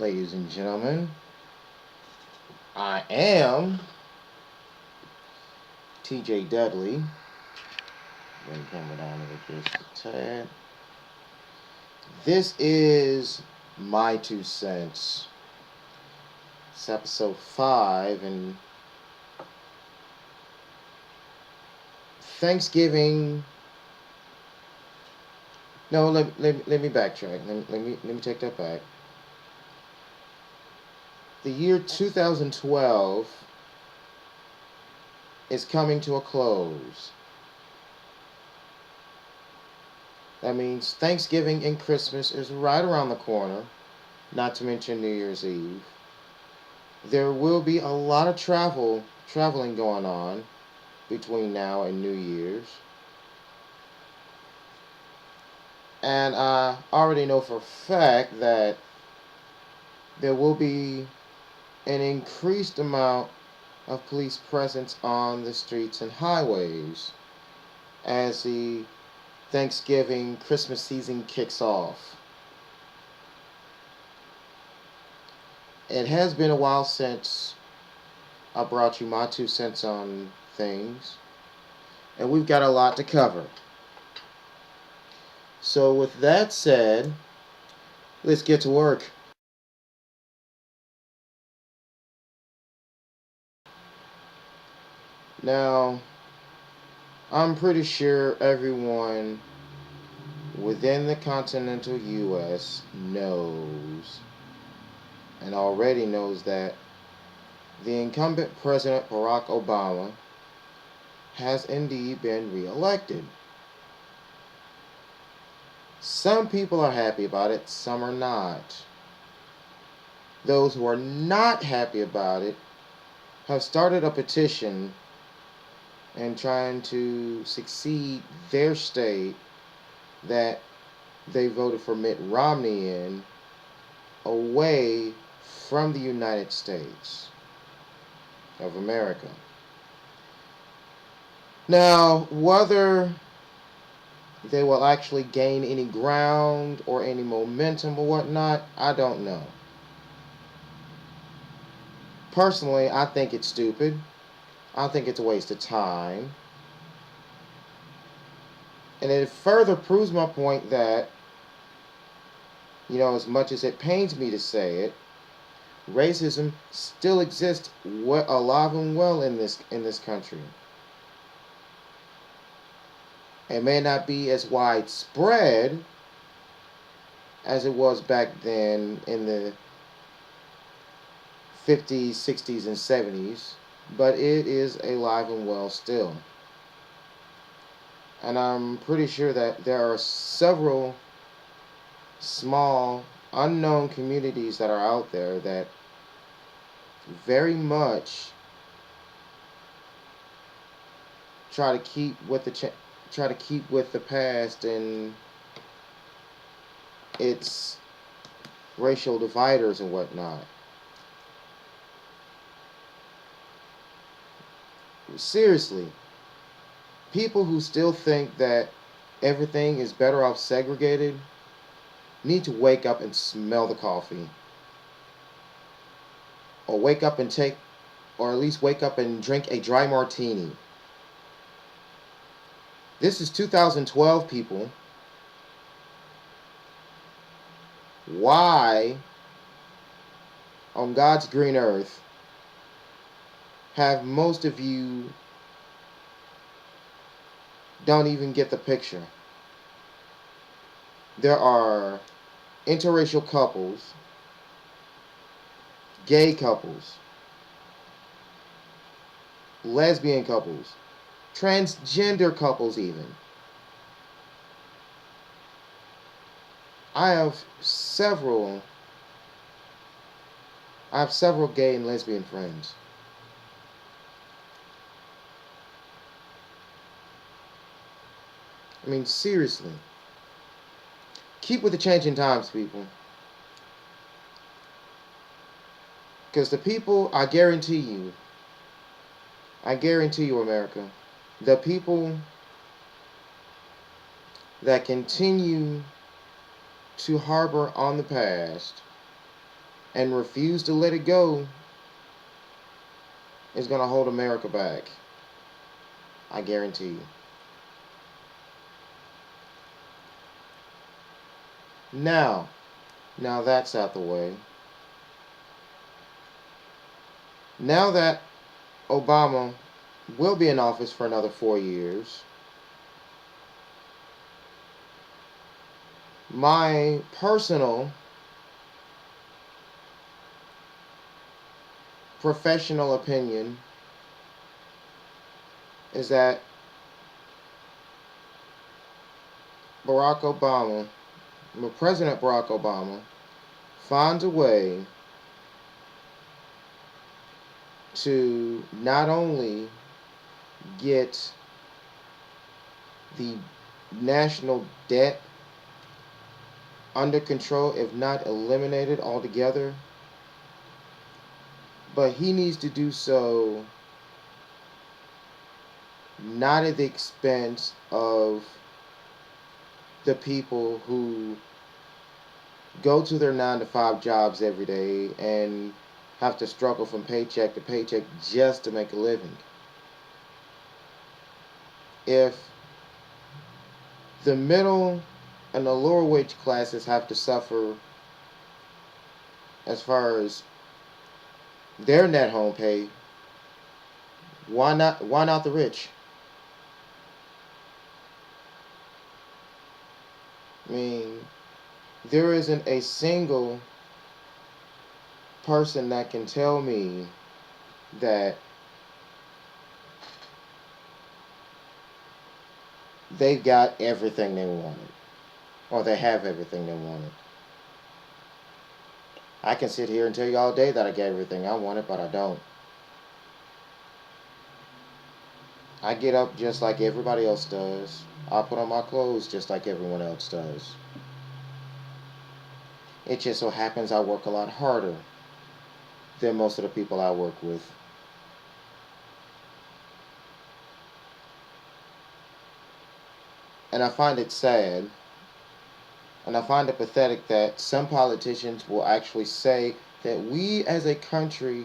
ladies and gentlemen. I am TJ Dudley. Bring the camera down here just a tad. This is My Two Cents. It's episode 5, and Thanksgiving. No, let me backtrack. Let me take that back. The year 2012 is coming to a close. That means Thanksgiving and Christmas is right around the corner, not to mention New Year's Eve. There will be a lot of traveling going on between now and New Year's. And I already know for a fact that there will be an increased amount of police presence on the streets and highways as the Thanksgiving Christmas season kicks off. It has been a while since I brought you my 2 cents on things, and we've got a lot to cover. So with that said, let's get to work. Now, I'm pretty sure everyone within the continental U.S. knows and already knows that the incumbent President Barack Obama has indeed been reelected. Some people are happy about it, some are not. Those who are not happy about it have started a petition and trying to succeed their state that they voted for Mitt Romney in away from the United States of America. Now, whether they will actually gain any ground or any momentum or whatnot, I don't know. Personally, I think it's stupid. I think it's a waste of time. And it further proves my point that, as much as it pains me to say it, racism still exists alive and well in this country. It may not be as widespread as it was back then in the 50s, 60s, and 70s, but it is alive and well still. And I'm pretty sure that there are several small, unknown communities that are out there that very much try to keep with the past and its racial dividers and whatnot. Seriously, people who still think that everything is better off segregated need to wake up and smell the coffee. Or at least wake up and drink a dry martini. This is 2012, people. Why, on God's green earth, have most of you don't even get the picture? There are interracial couples, gay couples, lesbian couples, transgender couples even. I have several gay and lesbian friends. I mean, seriously. Keep with the changing times, people. Because the people, I guarantee you, America, the people that continue to harbor on the past and refuse to let it go is going to hold America back. I guarantee you. Now that's out the way. Now that Obama will be in office for another 4 years, my personal professional opinion is that President Barack Obama, finds a way to not only get the national debt under control, if not eliminated altogether, but he needs to do so not at the expense of the people who go to their 9-to-5 jobs every day and have to struggle from paycheck to paycheck just to make a living. If the middle and the lower wage classes have to suffer as far as their net home pay, why not the rich? I mean, there isn't a single person that can tell me that they've got everything they wanted, or they have everything they wanted. I can sit here and tell you all day that I get everything I wanted, but I don't. I get up just like everybody else does. I put on my clothes just like everyone else does. It just so happens I work a lot harder than most of the people I work with. And I find it sad, and I find it pathetic that some politicians will actually say that we as a country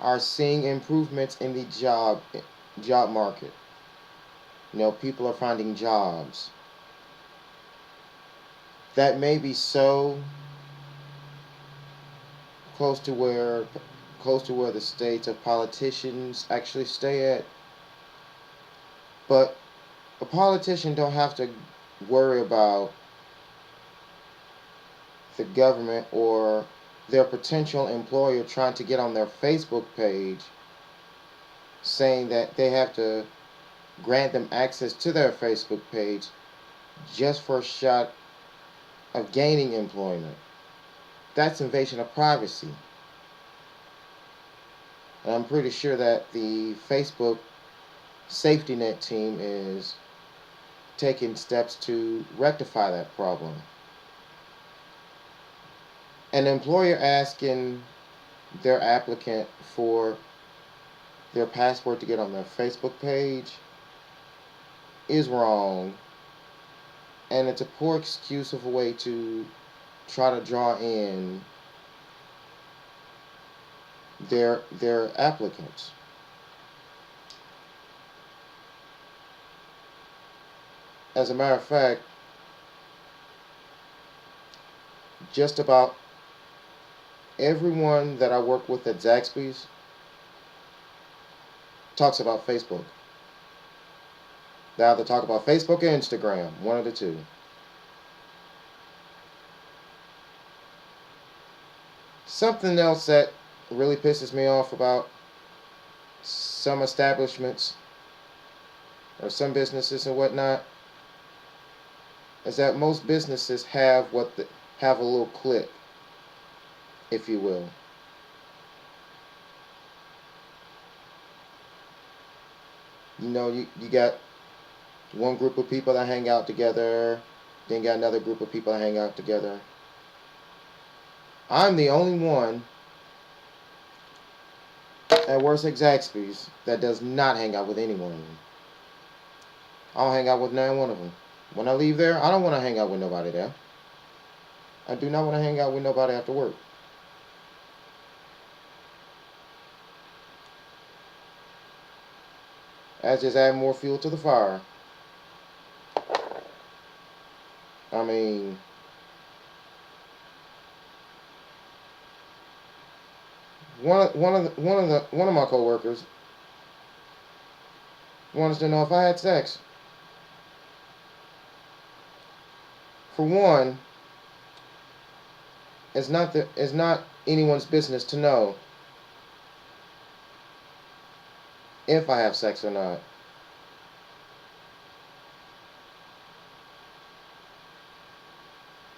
are seeing improvements in the job market. People are finding jobs. That may be so close to where the states of politicians actually stay at. But a politician don't have to worry about the government or their potential employer trying to get on their Facebook page saying that they have to grant them access to their Facebook page just for a shot of gaining employment. That's invasion of privacy. And I'm pretty sure that the Facebook safety net team is taking steps to rectify that problem. An employer asking their applicant for their password to get on their Facebook page is wrong, and it's a poor excuse of a way to try to draw in their applicants. As a matter of fact, just about everyone that I work with at Zaxby's talks about Facebook. They either talk about Facebook or Instagram, one of the two. Something else that really pisses me off about some establishments or some businesses and whatnot is that most businesses have have a little clip, if you will. You got one group of people that hang out together, then got another group of people that hang out together. I'm the only one that works at Zaxby's that does not hang out with any one of them. I don't hang out with none one of them. When I leave there, I don't want to hang out with nobody there. I do not want to hang out with nobody after work. That's just adding more fuel to the fire. I mean, one of my coworkers wanted to know if I had sex. For one, it's not anyone's business to know if I have sex or not.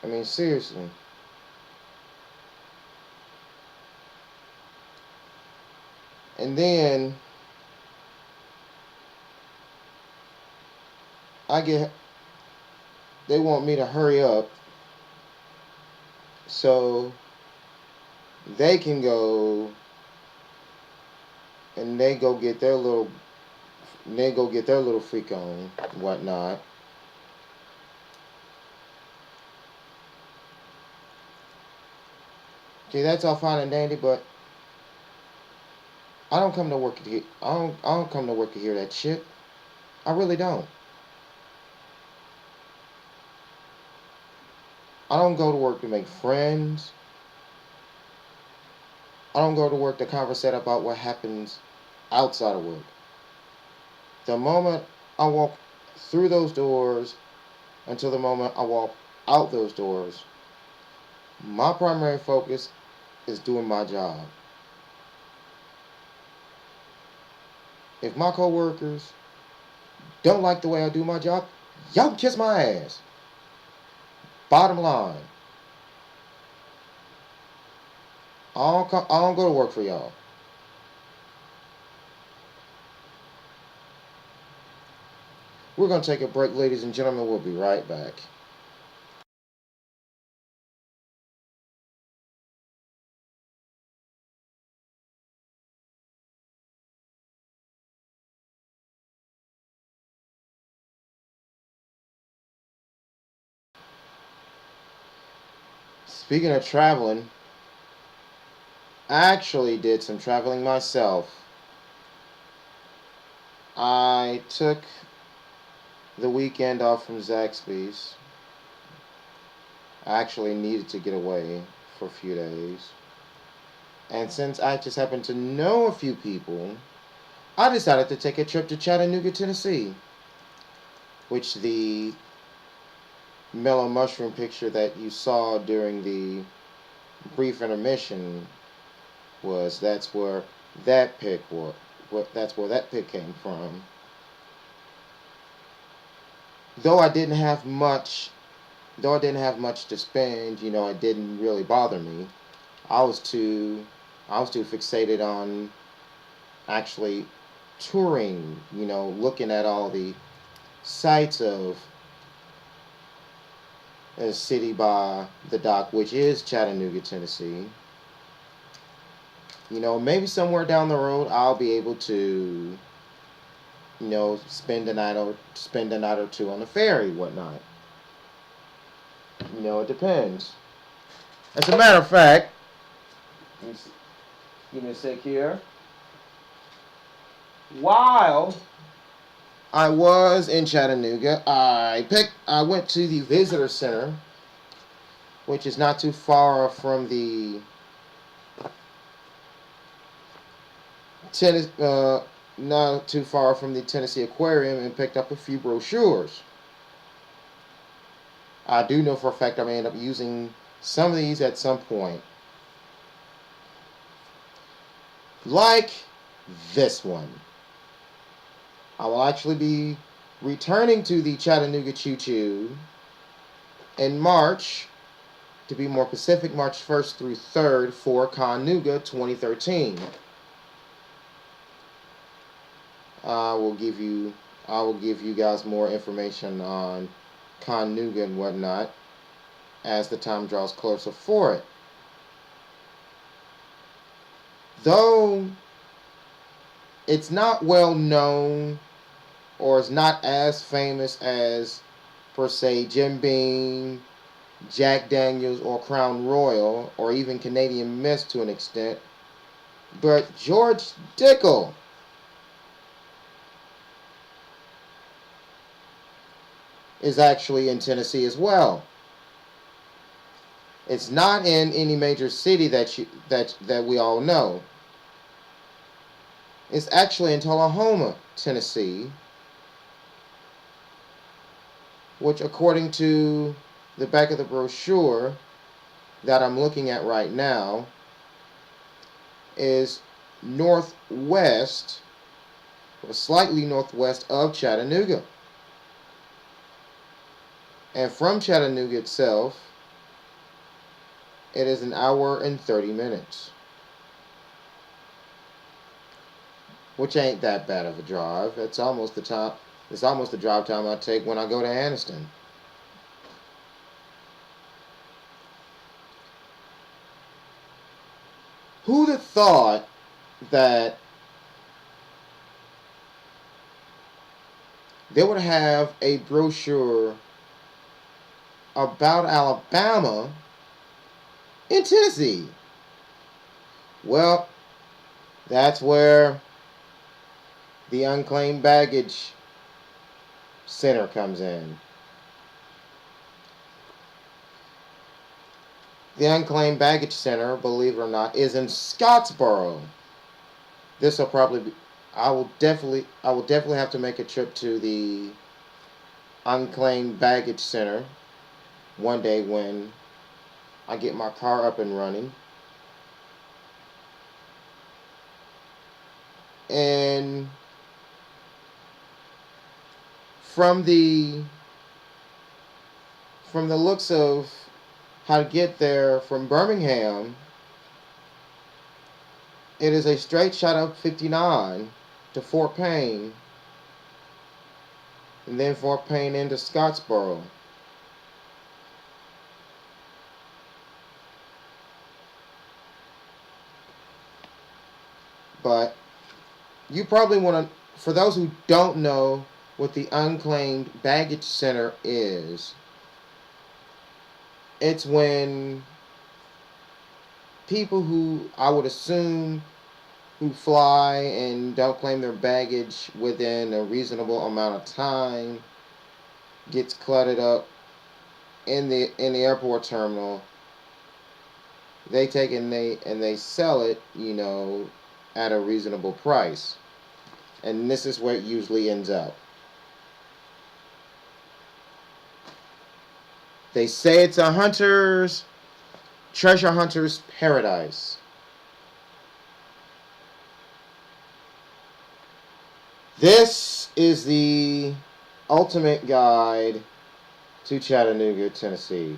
I mean, seriously. And then I get they want me to hurry up so they can go and they go get their little freak on and whatnot. Okay, that's all fine and dandy, but I don't come to work to hear, I don't come to work to hear that shit. I really don't. I don't go to work to make friends. I don't go to work to conversate about what happens outside of work. The moment I walk through those doors until the moment I walk out those doors, my primary focus is doing my job. If my coworkers don't like the way I do my job, y'all can kiss my ass. Bottom line, I don't go to work for y'all. We're going to take a break, ladies and gentlemen. We'll be right back. Speaking of traveling, I actually did some traveling myself. I took the weekend off from Zaxby's. I actually needed to get away for a few days. And since I just happen to know a few people, I decided to take a trip to Chattanooga, Tennessee, which the mellow mushroom picture that you saw during the brief intermission was that's where that pic that's where that pic came from. Though I didn't have much though I didn't have much to spend, it didn't really bother me. I was too I was too fixated on actually touring, looking at all the sights of a city by the dock, which is Chattanooga, Tennessee. Maybe somewhere down the road I'll be able to, spend a night or two on the ferry, whatnot. It depends. As a matter of fact, give me a sec here. While I was in Chattanooga, I went to the visitor center, which is not too far from the tennis, not too far from the Tennessee Aquarium, and picked up a few brochures. I do know for a fact I may end up using some of these at some point. Like this one. I will actually be returning to the Chattanooga Choo Choo in March, to be more specific, March 1st through 3rd for Connuga 2013. I will give you guys more information on Connuga and whatnot as the time draws closer for it. Though it's not well known, or it's not as famous as, per se, Jim Beam, Jack Daniels or Crown Royal or even Canadian Mist to an extent, but George Dickel is actually in Tennessee as well. It's not in any major city that we all know. It's actually in Tullahoma, Tennessee, which according to the back of the brochure that I'm looking at right now is northwest, or slightly northwest of Chattanooga. And from Chattanooga itself, it is an hour and 30 minutes. Which ain't that bad of a drive. It's almost the drive time I take when I go to Anniston. Who'd have thought that they would have a brochure about Alabama in Tennessee? Well, that's where the Unclaimed Baggage Center comes in. The Unclaimed Baggage Center, believe it or not, is in Scottsboro. This will probably be, I will definitely have to make a trip to the Unclaimed Baggage Center one day when I get my car up and running. And from the looks of how to get there from Birmingham, it is a straight shot up 59 to Fort Payne, and then Fort Payne into Scottsboro. But you probably want to, for those who don't know what the Unclaimed Baggage Center is, it's when people who, I would assume, who fly and don't claim their baggage within a reasonable amount of time gets cluttered up in the airport terminal. They take and they sell it, at a reasonable price. And this is where it usually ends up. They say it's a treasure hunter's paradise. This is the ultimate guide to Chattanooga, Tennessee.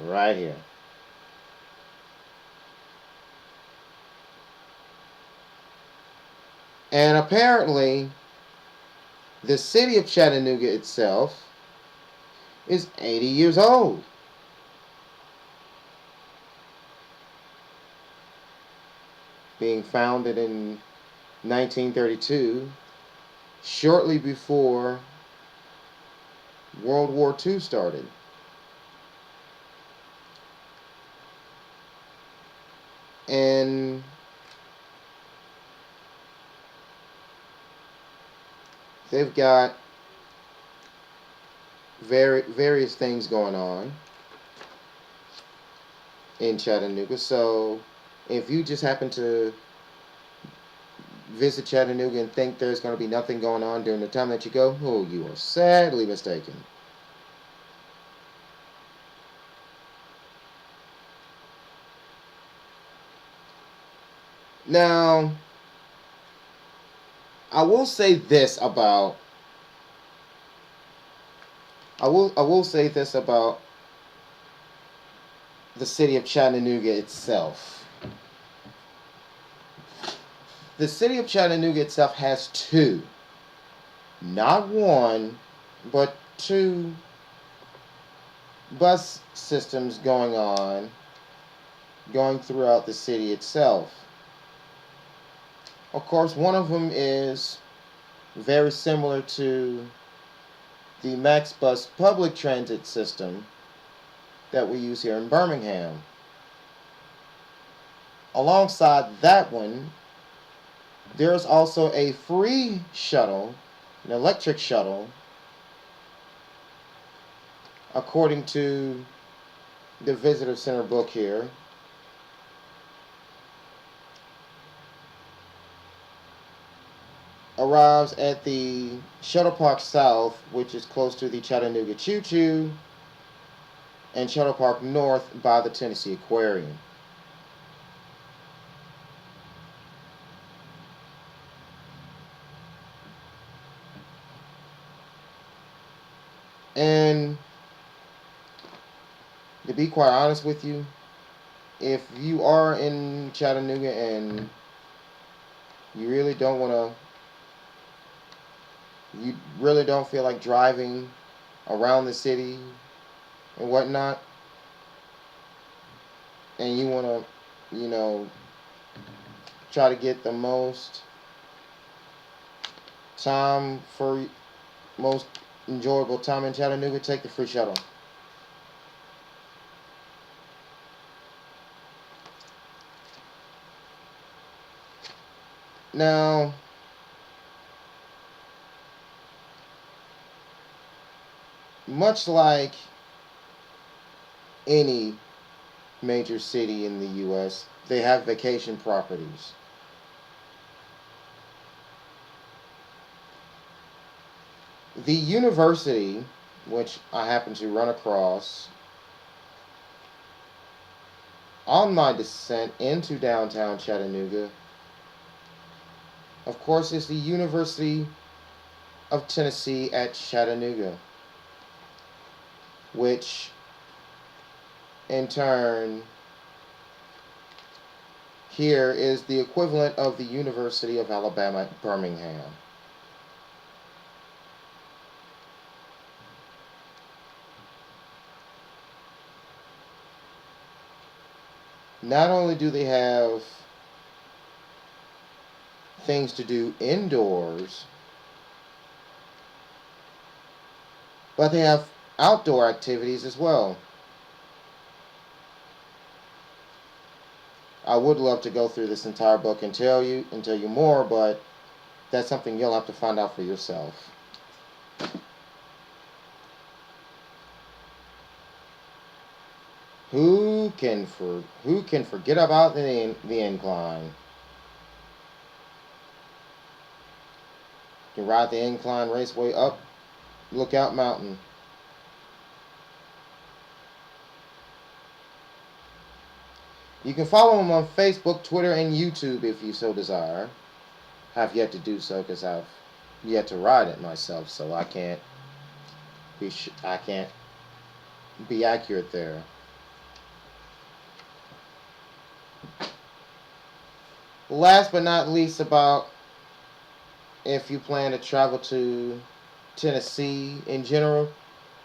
Right here. And apparently, the city of Chattanooga itself is 80 years old. Being founded in 1932, shortly before World War II started. And they've got various things going on in Chattanooga. So if you just happen to visit Chattanooga and think there's going to be nothing going on during the time that you go, oh, you are sadly mistaken. Now, I will say this about the city of Chattanooga itself. The city of Chattanooga itself has two, not one, but two bus systems going throughout the city itself. Of course, one of them is very similar to the MaxBus public transit system that we use here in Birmingham. Alongside that one, there's also a free shuttle, an electric shuttle, according to the visitor center book here. Arrives at the Shuttle Park South, which is close to the Chattanooga Choo Choo, and Shuttle Park North by the Tennessee Aquarium. And to be quite honest with you, if you are in Chattanooga and you really don't want to, you really don't feel like driving around the city and whatnot, and you want to, try to get the most time for most enjoyable time in Chattanooga, take the free shuttle. Now, much like any major city in the U.S., they have vacation properties. The university, which I happen to run across on my descent into downtown Chattanooga, of course, is the University of Tennessee at Chattanooga, which in turn here is the equivalent of the University of Alabama at Birmingham. Not only do they have things to do indoors, but they have outdoor activities as well. I would love to go through this entire book and tell you more, but that's something you'll have to find out for yourself. Who can forget about the incline? You can ride the incline raceway up Lookout Mountain. You can follow him on Facebook, Twitter, and YouTube if you so desire. I've yet to do so because I've yet to ride it myself, so I can't be accurate there. Last but not least, about if you plan to travel to Tennessee in general,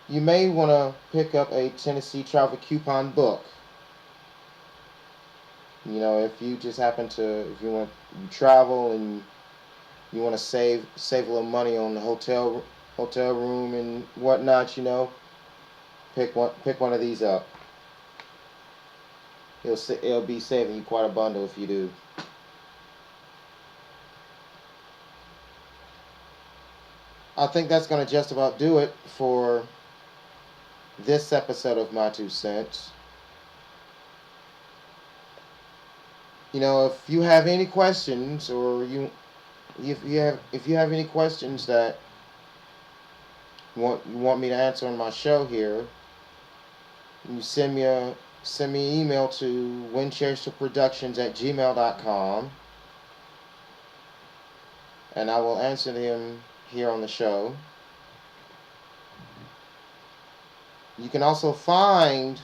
you may want to pick up a Tennessee travel coupon book. If you just happen to, if you travel and you want to save a little money on the hotel room and whatnot, pick one of these up. It'll be saving you quite a bundle if you do. I think that's going to just about do it for this episode of My Two Cents. If you have any questions, or if you have any questions that you want me to answer on my show here, you send me an email to windchaserproductions@gmail.com, and I will answer them here on the show. You can also find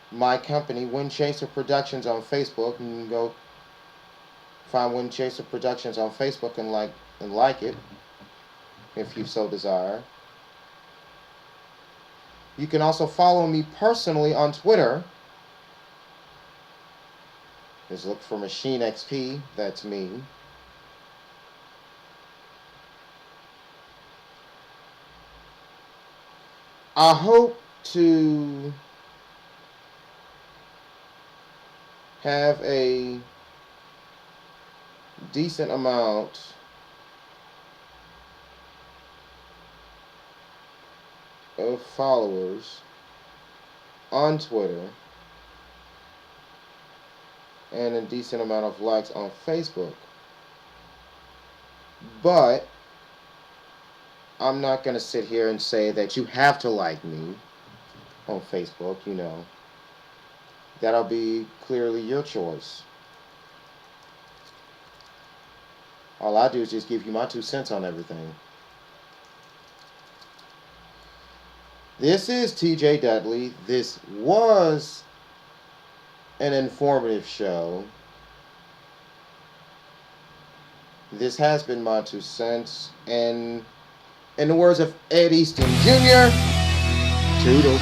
my company, Windchaser Productions, on Facebook. You can go find Windchaser Productions on Facebook and like it if you so desire. You can also follow me personally on Twitter. Just look for Machine XP. That's me. I hope to have a decent amount of followers on Twitter and a decent amount of likes on Facebook. But I'm not going to sit here and say that you have to like me on Facebook, you know. That'll be clearly your choice. All I do is just give you my 2 cents on everything. This is TJ Dudley. This was an informative show. This has been my 2 cents. And in the words of Ed Easton Jr., toodles.